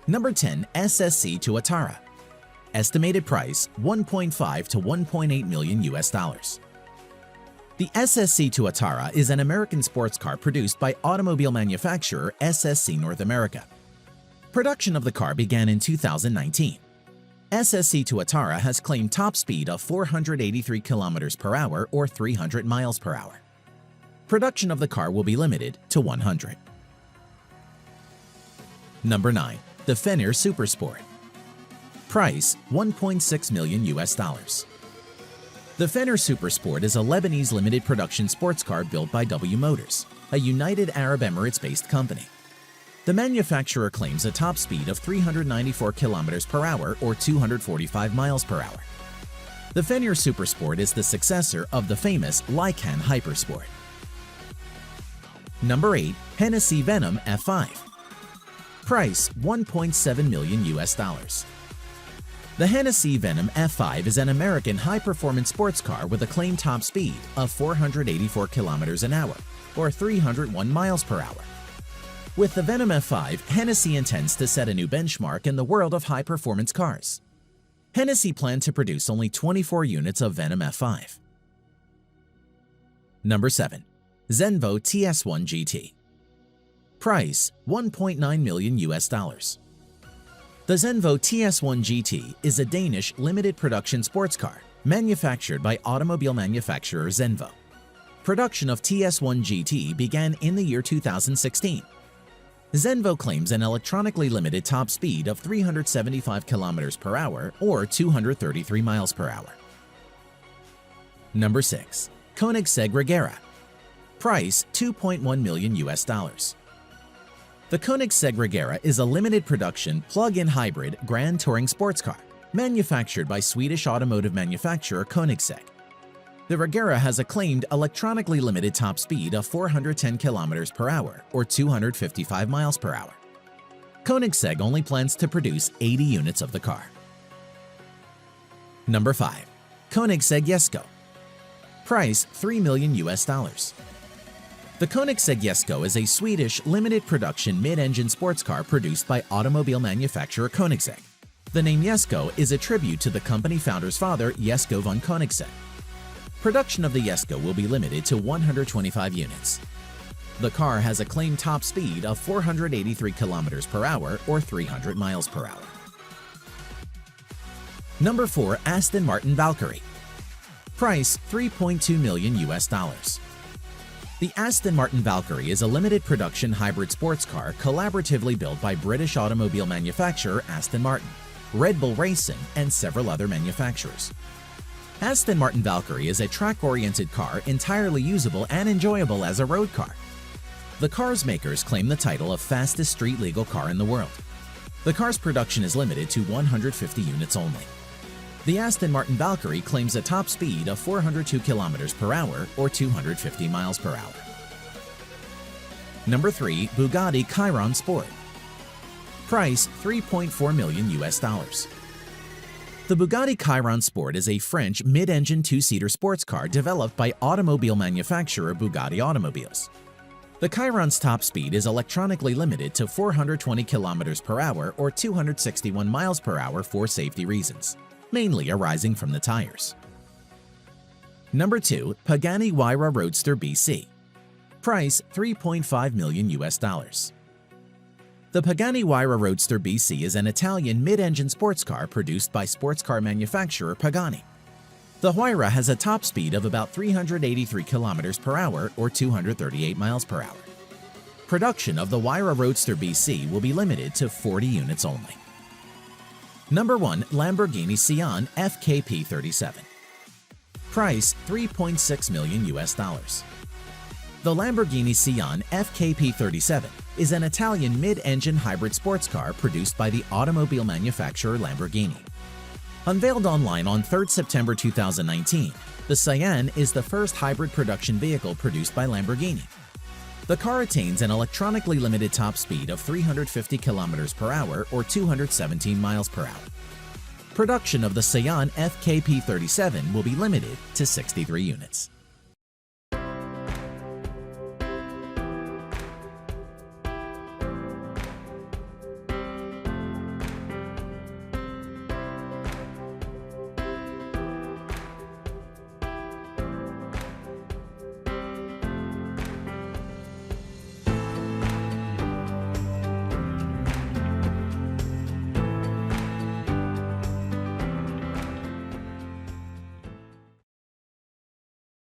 Number 10. SSC Tuatara. Estimated price $1.5 to $1.8 million US dollars. The SSC Tuatara is an American sports car produced by automobile manufacturer SSC North America. Production of the car began in 2019. SSC Tuatara has claimed top speed of 483 km per hour or 300 miles per hour. Production of the car will be limited to 100. Number 9. The Fennec Supersport. Price $1.6 million US dollars. The Fennec Supersport is a Lebanese limited production sports car built by W Motors, a United Arab Emirates-based company. The manufacturer claims a top speed of 394 km per hour or 245 miles per hour. The Fennec Supersport is the successor of the famous Lycan Hypersport. Number 8. Hennessey Venom F5. Price $1.7 million US dollars. The Hennessey Venom F5 is an American high-performance sports car with a claimed top speed of 484 km an hour or 301 miles per hour. With the Venom F5, Hennessey intends to set a new benchmark in the world of high-performance cars. Hennessey planned to produce only 24 units of Venom F5. Number 7. Zenvo TS1 GT. Price $1.9 million US dollars. The Zenvo TS1 GT is a Danish limited production sports car manufactured by automobile manufacturer Zenvo. Production of TS1 GT began in the year 2016. Zenvo claims an electronically limited top speed of 375 km per hour or 233 miles per hour. Number 6. Koenigsegg Agera. Price $2.1 million US dollars. The Koenigsegg Agera is a limited production plug-in hybrid grand touring sports car manufactured by Swedish automotive manufacturer Koenigsegg. The Agera has a claimed electronically limited top speed of 410 km per hour or 255 miles per hour. Koenigsegg only plans to produce 80 units of the car. Number 5. Koenigsegg ESCO. Price $3 million US dollars. The Koenigsegg ESCO is a Swedish limited production mid-engine sports car produced by automobile manufacturer Koenigsegg. The name ESCO is a tribute to the company founder's father, Jesco von Koenigsegg. Production of the ESCO will be limited to 125 units. The car has a claimed top speed of 483 km per hour or 300 miles per hour. Number 4. Aston Martin Valkyrie. Price $3.2 million US dollars. The Aston Martin Valkyrie is a limited production hybrid sports car collaboratively built by British automobile manufacturer Aston Martin, Red Bull Racing, and several other manufacturers. Aston Martin Valkyrie is a track-oriented car entirely usable and enjoyable as a road car. The car's makers claim the title of fastest street-legal car in the world. The car's production is limited to 150 units only. The Aston Martin Valkyrie claims a top speed of 402 km per hour or 250 miles per hour. Number 3. Bugatti Chiron Sport. Price $3.4 million US dollars. The Bugatti Chiron Sport is a French mid-engine two-seater sports car developed by automobile manufacturer Bugatti Automobiles. The Chiron's top speed is electronically limited to 420 km per hour or 261 miles per hour for safety reasons, mainly arising from the tires. Number 2. Pagani Huayra Roadster BC. Price $3.5 million US dollars. The Pagani Huayra Roadster BC is an Italian mid-engine sports car produced by sports car manufacturer Pagani. The Huayra has a top speed of about 383 km per hour or 238 miles per hour. Production of the Huayra Roadster BC will be limited to 40 units only. Number 1. Lamborghini Seon FK P37. Price $3.6 million US dollars. The Lamborghini Seon FK P37 is an Italian mid-engine hybrid sports car produced by the automobile manufacturer Lamborghini. Unveiled online on 3 September 2019, the Seon is the first hybrid production vehicle produced by Lamborghini. The car attains an electronically limited top speed of 350 km per hour or 217 miles per hour. Production of the Seon FK P37 will be limited to 63 units.